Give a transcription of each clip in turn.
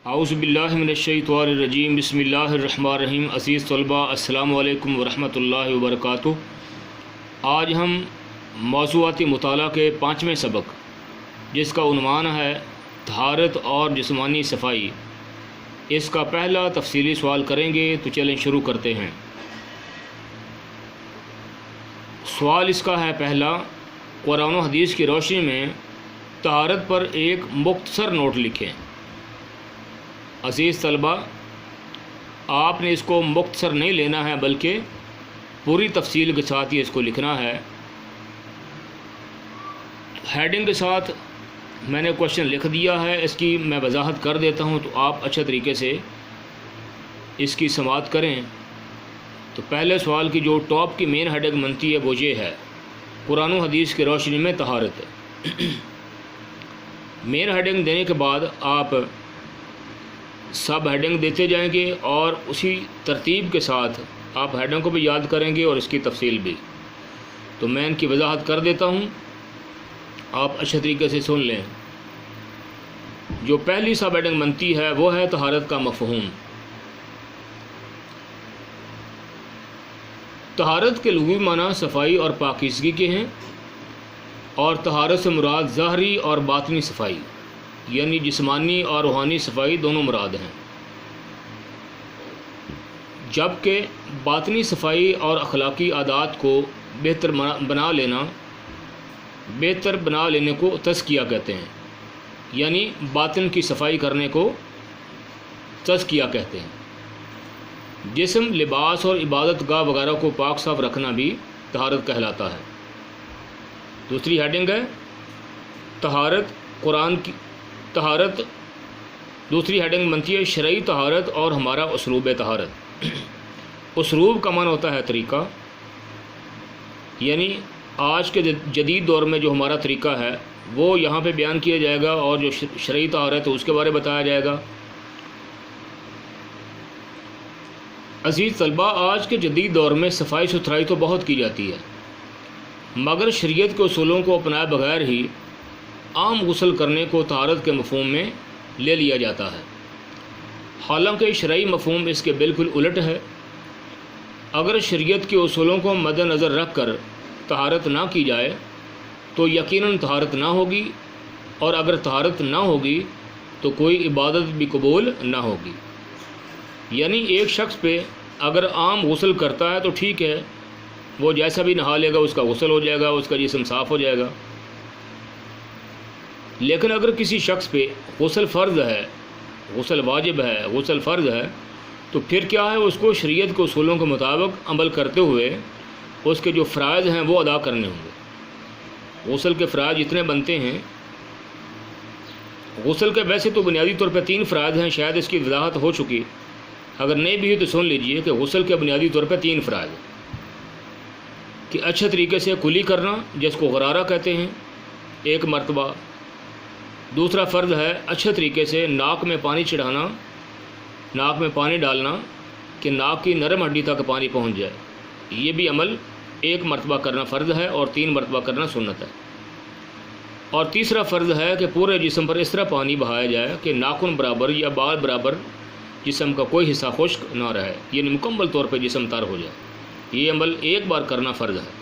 اعوذ باللہ من الشیطان الرجیم بسم اللہ الرحمن الرحیم۔ عزیز طلباء السلام علیکم ورحمۃ اللہ وبرکاتہ۔ آج ہم موضوعاتی مطالعہ کے 5ویں سبق، جس کا عنوان ہے طہارت اور جسمانی صفائی، اس کا پہلا تفصیلی سوال کریں گے۔ تو چلیں شروع کرتے ہیں۔ سوال اس کا ہے پہلا، قرآن و حدیث کی روشنی میں طہارت پر ایک مختصر نوٹ لکھیں۔ عزیز طلباء، آپ نے اس کو مختصر نہیں لینا ہے بلکہ پوری تفصیل کے ساتھ ہی اس کو لکھنا ہے۔ ہیڈنگ کے ساتھ میں نے کوشچن لکھ دیا ہے، اس کی میں وضاحت کر دیتا ہوں تو آپ اچھے طریقے سے اس کی سماعت کریں۔ تو پہلے سوال کی جو ٹاپ کی مین ہیڈنگ بنتی ہے وہ یہ ہے، قرآن و حدیث کی روشنی میں طہارت۔ مین ہیڈنگ دینے کے بعد آپ سب ہیڈنگ دیتے جائیں گے اور اسی ترتیب کے ساتھ آپ ہیڈنگ کو بھی یاد کریں گے اور اس کی تفصیل بھی۔ تو میں ان کی وضاحت کر دیتا ہوں، آپ اچھے طریقے سے سن لیں۔ جو پہلی سب ہیڈنگ بنتی ہے وہ ہے طہارت کا مفہوم۔ طہارت کے لغوی معنی صفائی اور پاکیزگی کے ہیں، اور طہارت سے مراد ظاہری اور باطنی صفائی، یعنی جسمانی اور روحانی صفائی دونوں مراد ہیں، جبکہ باطنی صفائی اور اخلاقی عادات کو بہتر بنا لینے کو تزکیہ کہتے ہیں، یعنی باطن کی صفائی کرنے کو تزکیہ کہتے ہیں۔ جسم، لباس اور عبادت گاہ وغیرہ کو پاک صاف رکھنا بھی طہارت کہلاتا ہے۔ دوسری ہیڈنگ ہے طہارت دوسری ہیڈنگ بنتی ہے شرعی طہارت اور ہمارا اسلوب طہارت۔ اسلوب کا معنی ہوتا ہے طریقہ، یعنی آج کے جدید دور میں جو ہمارا طریقہ ہے وہ یہاں پہ بیان کیا جائے گا، اور جو شرعی طہارت ہے اس کے بارے میں بتایا جائے گا۔ عزیز طلباء، آج کے جدید دور میں صفائی ستھرائی تو بہت کی جاتی ہے، مگر شریعت کے اصولوں کو اپنائے بغیر ہی عام غسل کرنے کو طہارت کے مفہوم میں لے لیا جاتا ہے، حالانکہ شرعی مفہوم اس کے بالکل الٹ ہے۔ اگر شریعت کے اصولوں کو مد نظر رکھ کر طہارت نہ کی جائے تو یقیناً طہارت نہ ہوگی، اور اگر طہارت نہ ہوگی تو کوئی عبادت بھی قبول نہ ہوگی۔ یعنی ایک شخص پہ اگر عام غسل کرتا ہے تو ٹھیک ہے، وہ جیسا بھی نہا لے گا اس کا غسل ہو جائے گا، اس کا جسم صاف ہو جائے گا۔ لیکن اگر کسی شخص پہ غسل فرض ہے، غسل واجب ہے، غسل فرض ہے، تو پھر کیا ہے، اس کو شریعت کے اصولوں کے مطابق عمل کرتے ہوئے اس کے جو فرائض ہیں وہ ادا کرنے ہوں گے۔ غسل کے فرائض اتنے بنتے ہیں، غسل کے ویسے تو بنیادی طور پہ 3 فرائض ہیں، شاید اس کی وضاحت ہو چکی، اگر نہیں بھی ہے تو سن لیجئے کہ غسل کے بنیادی طور پہ 3 فرائض ہیں کہ اچھے طریقے سے کلی کرنا، جس کو غرارہ کہتے ہیں، 1 مرتبہ۔ دوسرا فرض ہے اچھے طریقے سے ناک میں پانی چڑھانا، ناک میں پانی ڈالنا کہ ناک کی نرم ہڈی تک پانی پہنچ جائے، یہ بھی عمل 1 مرتبہ کرنا فرض ہے اور 3 مرتبہ کرنا سنت ہے۔ اور تیسرا فرض ہے کہ پورے جسم پر اس طرح پانی بہایا جائے کہ ناخن برابر یا بال برابر جسم کا کوئی حصہ خشک نہ رہے، یعنی مکمل طور پہ جسم تر ہو جائے۔ یہ عمل 1 بار کرنا فرض ہے۔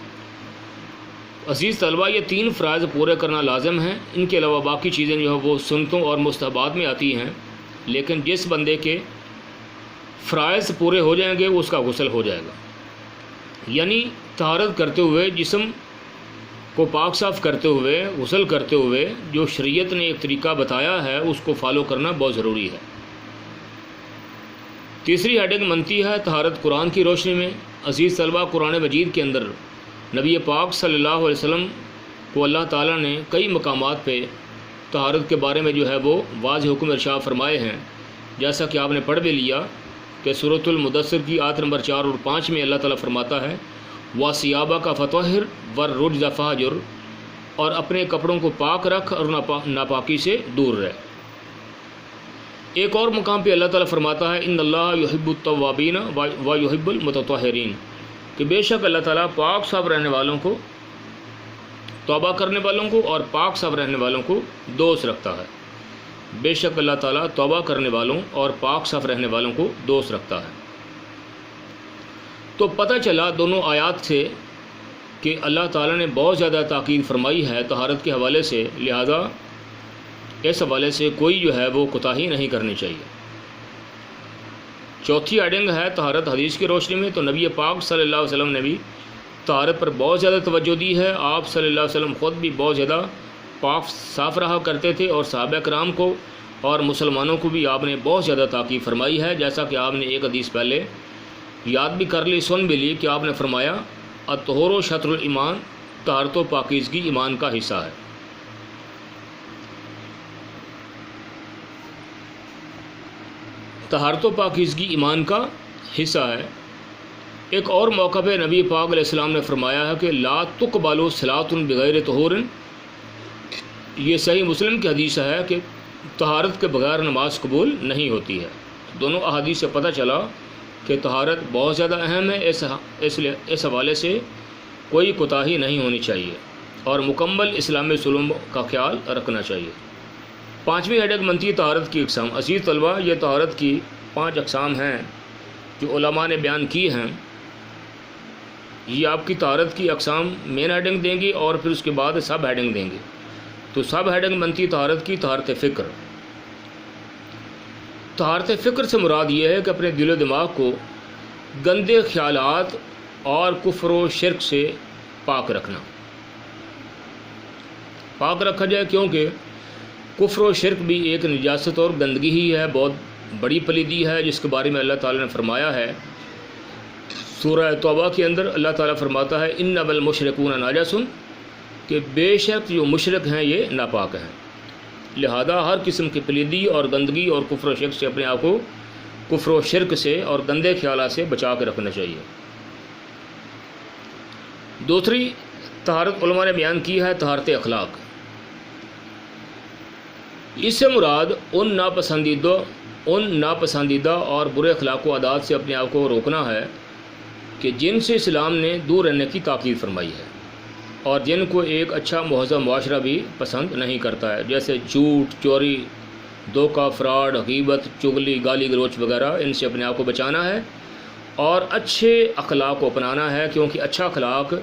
عزیز طلباء، یہ 3 فرائض پورے کرنا لازم ہیں، ان کے علاوہ باقی چیزیں جو ہیں وہ سنتوں اور مستحبات میں آتی ہیں، لیکن جس بندے کے فرائض پورے ہو جائیں گے اس کا غسل ہو جائے گا۔ یعنی طہارت کرتے ہوئے، جسم کو پاک صاف کرتے ہوئے، غسل کرتے ہوئے جو شریعت نے ایک طریقہ بتایا ہے اس کو فالو کرنا بہت ضروری ہے۔ تیسری ہیڈنگ بنتی ہے طہارت قرآن کی روشنی میں۔ عزیز طلباء، قرآن مجید کے اندر نبی پاک صلی اللہ علیہ وسلم کو اللہ تعالیٰ نے کئی مقامات پہ طہارت کے بارے میں جو ہے وہ واضح حکم ارشاد فرمائے ہیں، جیسا کہ آپ نے پڑھ بھی لیا کہ سورۃ المدثر کی آیت نمبر 4 اور 5 میں اللہ تعالیٰ فرماتا ہے وَثِيَابَكَ فَطَهِّرْ وَالرُّجْزَ فَاهْجُرْ، اور اپنے کپڑوں کو پاک رکھ اور ناپاکی سے دور رہ۔ ایک اور مقام پہ اللہ تعالیٰ فرماتا ہے ان اللہ یحب التوابین ویحب المتطہرین، کہ بے شک اللہ تعالیٰ پاک صاف رہنے والوں کو، توبہ کرنے والوں کو اور پاک صاف رہنے والوں کو دوست رکھتا ہے۔ بے شک اللہ تعالیٰ توبہ کرنے والوں اور پاک صاف رہنے والوں کو دوست رکھتا ہے۔ تو پتہ چلا دونوں آیات سے کہ اللہ تعالیٰ نے بہت زیادہ تاکید فرمائی ہے طہارت کے حوالے سے، لہذا اس حوالے سے کوئی جو ہے وہ کوتاہی نہیں کرنی چاہیے۔ چوتھی ہیڈنگ ہے طہارت حدیث کی روشنی میں، تو نبی پاک صلی اللہ علیہ وسلم نے بھی طہارت پر بہت زیادہ توجہ دی ہے۔ آپ صلی اللہ علیہ وسلم خود بھی بہت زیادہ پاک صاف رہا کرتے تھے، اور صحابہ کرام کو اور مسلمانوں کو بھی آپ نے بہت زیادہ تاکید فرمائی ہے، جیسا کہ آپ نے ایک حدیث پہلے یاد بھی کر لی، سن بھی لی، کہ آپ نے فرمایا الطہور و شطر الایمان، طہارت و پاکیزگی ایمان کا حصہ ہے۔ طہارت و پاکیزگی ایمان کا حصہ ہے۔ ایک اور موقع پہ نبی پاک علیہ السلام نے فرمایا ہے کہ لا تقبل صلاۃ بغیر طہور، یہ صحیح مسلم کی حدیث ہے کہ طہارت کے بغیر نماز قبول نہیں ہوتی ہے۔ دونوں احادیث سے پتہ چلا کہ طہارت بہت زیادہ اہم ہے، اس حوالے سے کوئی کوتاہی نہیں ہونی چاہیے اور مکمل اسلامی اصولوں کا خیال رکھنا چاہیے۔ پانچویں ہیڈنگ بنتی ہے طہارت کی اقسام۔ عزیز طلبہ، یہ طہارت کی 5 اقسام ہیں جو علماء نے بیان کی ہیں۔ یہ آپ کی طہارت کی اقسام مین ہیڈنگ دیں گی اور پھر اس کے بعد سب ہیڈنگ دیں گے۔ تو سب ہیڈنگ بنتی طہارت کی طہارت فکر۔ طہارت فکر سے مراد یہ ہے کہ اپنے دل و دماغ کو گندے خیالات اور کفر و شرک سے پاک رکھنا، پاک رکھا جائے، کیونکہ کفر و شرک بھی ایک نجاست اور گندگی ہی ہے، بہت بڑی پلیدی ہے، جس کے بارے میں اللہ تعالیٰ نے فرمایا ہے سورہ توبہ کے اندر۔ اللہ تعالیٰ فرماتا ہے انما المشرکون نجس، کہ بے شک جو مشرک ہیں یہ ناپاک ہیں، لہذا ہر قسم کی پلیدی اور گندگی اور کفر و شرک سے اپنے آپ کو کفر و شرک سے اور گندے خیالات سے بچا کے رکھنا چاہیے۔ دوسری طہارت علماء نے بیان کی ہے طہارت اخلاق۔ اس سے مراد ان ناپسندیدہ اور برے اخلاق و عادات سے اپنے آپ کو روکنا ہے کہ جن سے اسلام نے دور رہنے کی تاکید فرمائی ہے اور جن کو ایک اچھا مہذب معاشرہ بھی پسند نہیں کرتا ہے، جیسے جھوٹ، چوری، دھوکہ، فراڈ، غیبت، چغلی، گالی گلوچ وغیرہ۔ ان سے اپنے آپ کو بچانا ہے اور اچھے اخلاق کو اپنانا ہے، کیونکہ اچھا اخلاق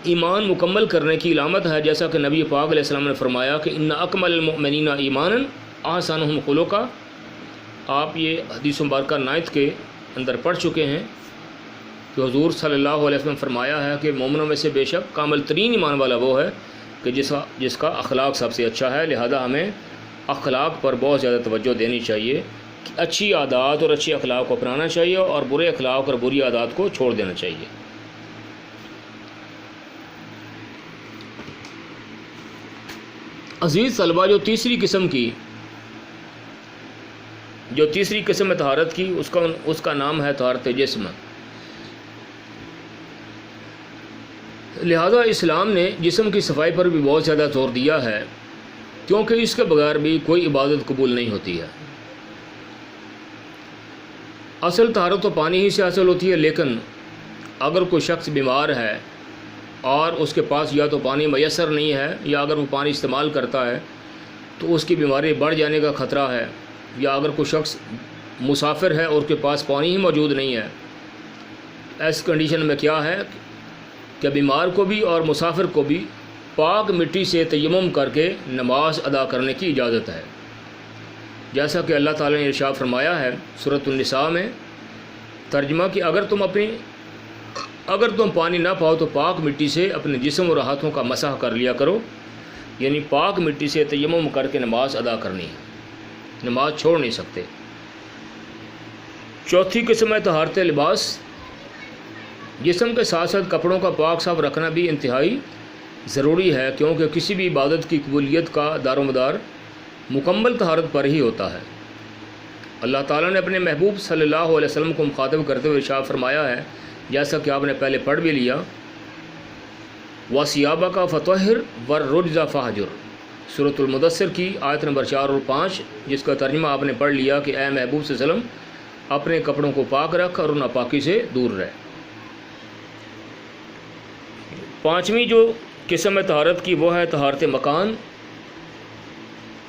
ایمان مکمل کرنے کی علامت ہے، جیسا کہ نبی پاک علیہ السلام نے فرمایا کہ ان اکمل المؤمنین ایمانا احسنهم خلقا۔ آپ یہ حدیث مبارکہ 9 کے اندر پڑھ چکے ہیں کہ حضور صلی اللہ علیہ وسلم فرمایا ہے کہ مومنوں میں سے بے شک کامل ترین ایمان والا وہ ہے کہ جس کا اخلاق سب سے اچھا ہے، لہذا ہمیں اخلاق پر بہت زیادہ توجہ دینی چاہیے، اچھی عادات اور اچھے اخلاق کو اپنانا چاہیے اور برے اخلاق اور بری عادات کو چھوڑ دینا چاہیے۔ عزیز طلبہ، جو تیسری قسم ہے طہارت کی، اس کا نام ہے طہارت جسم۔ لہذا اسلام نے جسم کی صفائی پر بھی بہت زیادہ زور دیا ہے، کیونکہ اس کے بغیر بھی کوئی عبادت قبول نہیں ہوتی ہے۔ اصل طہارت تو پانی ہی سے حاصل ہوتی ہے، لیکن اگر کوئی شخص بیمار ہے اور اس کے پاس یا تو پانی میسر نہیں ہے، یا اگر وہ پانی استعمال کرتا ہے تو اس کی بیماری بڑھ جانے کا خطرہ ہے، یا اگر کوئی شخص مسافر ہے اور اس کے پاس پانی ہی موجود نہیں ہے، ایسی کنڈیشن میں کیا ہے کہ بیمار کو بھی اور مسافر کو بھی پاک مٹی سے تیمم کر کے نماز ادا کرنے کی اجازت ہے، جیسا کہ اللہ تعالیٰ نے ارشاد فرمایا ہے سورۃ النساء میں ترجمہ کہ اگر تم پانی نہ پاؤ تو پاک مٹی سے اپنے جسم اور ہاتھوں کا مسح کر لیا کرو، یعنی پاک مٹی سے تیمم کر کے نماز ادا کرنی ہے، نماز چھوڑ نہیں سکتے۔ چوتھی قسم ہے طہارت لباس۔ جسم کے ساتھ ساتھ کپڑوں کا پاک صاف رکھنا بھی انتہائی ضروری ہے، کیونکہ کسی بھی عبادت کی قبولیت کا دار و مدار مکمل طہارت پر ہی ہوتا ہے۔ اللہ تعالیٰ نے اپنے محبوب صلی اللہ علیہ وسلم کو مخاطب کرتے ہوئے ارشاد فرمایا ہے، جیسا کہ آپ نے پہلے پڑھ بھی لیا، وَثِيَابَكَ فَطَهِّرْ وَالرُّجْزَ فَاهْجُرْ، سورۃ المدثر کی آیت نمبر 4 اور 5، جس کا ترجمہ آپ نے پڑھ لیا کہ اے محبوب صلی اللہ علیہ وسلم اپنے کپڑوں کو پاک رکھ اور ناپاکی سے دور رہ۔ پانچویں جو قسم ہے طہارت کی وہ ہے طہارت مکان۔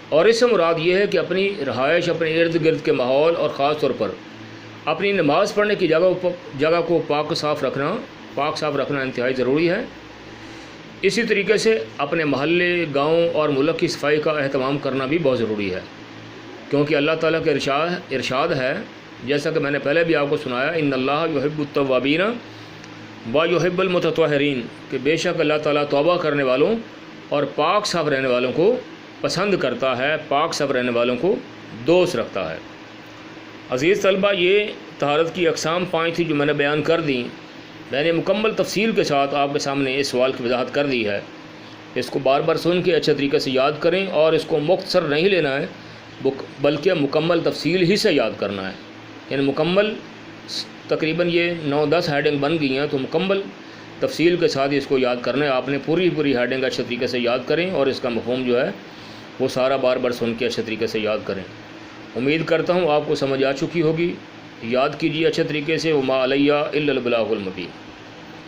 اور اس سے مراد یہ ہے کہ اپنی رہائش، اپنے ارد گرد کے ماحول اور خاص طور پر اپنی نماز پڑھنے کی جگہ کو پاک صاف رکھنا انتہائی ضروری ہے۔ اسی طریقے سے اپنے محلے، گاؤں اور ملک کی صفائی کا اہتمام کرنا بھی بہت ضروری ہے، کیونکہ اللہ تعالیٰ کے ارشاد ہے، جیسا کہ میں نے پہلے بھی آپ کو سنایا، ان اللہ یحب التوابین و یحب المتطہرین، کہ بے شک اللہ تعالیٰ توبہ کرنے والوں اور پاک صاف رہنے والوں کو پسند کرتا ہے، پاک صاف رہنے والوں کو دوست رکھتا ہے۔ عزیز طلبہ، یہ طہارت کی اقسام 5 تھی جو میں نے بیان کر دیں۔ میں نے مکمل تفصیل کے ساتھ آپ کے سامنے اس سوال کی وضاحت کر دی ہے۔ اس کو بار بار سن کے اچھے طریقے سے یاد کریں، اور اس کو مختصر نہیں لینا ہے بلکہ مکمل تفصیل ہی سے یاد کرنا ہے، یعنی مکمل تقریباً یہ 9-10 ہیڈنگ بن گئی ہیں، تو مکمل تفصیل کے ساتھ اس کو یاد کرنا ہے۔ آپ نے پوری ہیڈنگ اچھے طریقے سے یاد کریں، اور اس کا مفہوم جو ہے وہ سارا بار بار سن کے اچھے طریقے سے یاد کریں۔ امید کرتا ہوں آپ کو سمجھ آ چکی ہوگی۔ یاد کیجیے اچھے طریقے سے، وما علیہ الا البلاغ المبین۔